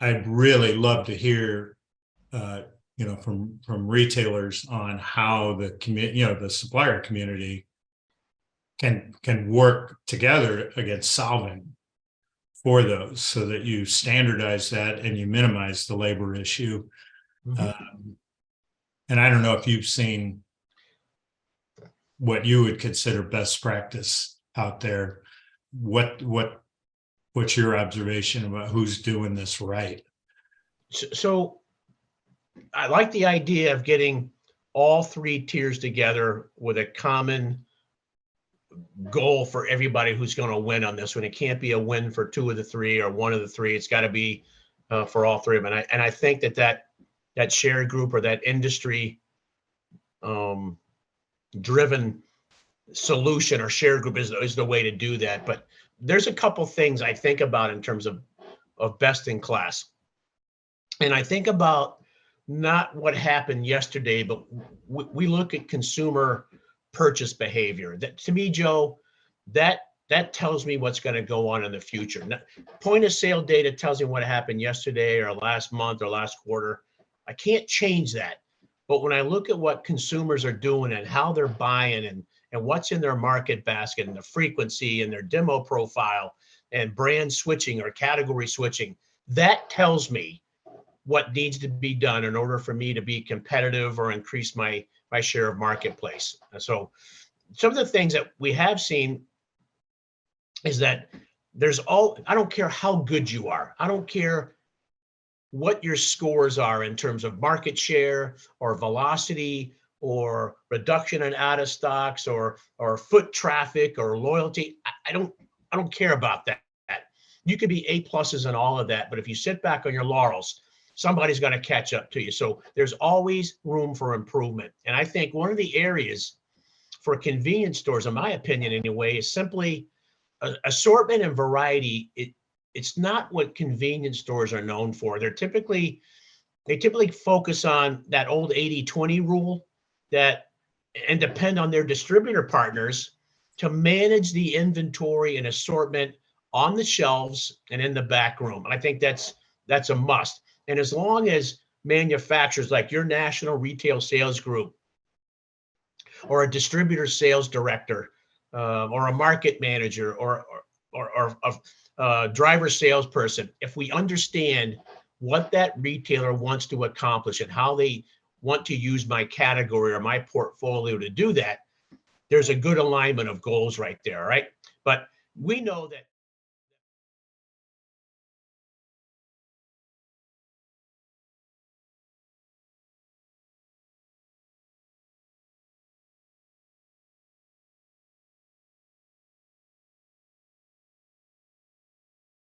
I'd really love to hear, from retailers on how the community, the supplier community can work together against solving for those, so that you standardize that and you minimize the labor issue. Um, and I don't know if you've seen what you would consider best practice out there. What's your observation about who's doing this right? So I like the idea of getting all three tiers together with a common goal for everybody who's going to win on this one. It can't be a win for two of the three or one of the three. It's got to be for all three of them. And I think that shared group or that industry driven solution or shared group is the way to do that. But there's a couple things I think about in terms of best in class. And I think about not what happened yesterday, but we look at consumer purchase behavior. That, to me, Joe, that tells me what's going to go on in the future. Now, point of sale data tells me what happened yesterday or last month or last quarter. I can't change that. But when I look at what consumers are doing and how they're buying and what's in their market basket and the frequency and their demo profile and brand switching or category switching, that tells me what needs to be done in order for me to be competitive or increase my share of marketplace. And so some of the things that we have seen is that I don't care how good you are. I don't care what your scores are in terms of market share or velocity or reduction in out of stocks or foot traffic or loyalty. I don't care about that. You could be A pluses and all of that, but if you sit back on your laurels, somebody's going to catch up to you. So there's always room for improvement. And I think one of the areas for convenience stores, in my opinion anyway, is simply assortment and variety. It's not what convenience stores are known for. They typically focus on that old 80-20 rule and depend on their distributor partners to manage the inventory and assortment on the shelves and in the back room. And I think that's a must. And as long as manufacturers like your national retail sales group or a distributor sales director or a market manager or a driver salesperson, if we understand what that retailer wants to accomplish and how they want to use my category or my portfolio to do that, there's a good alignment of goals right there, right? But we know that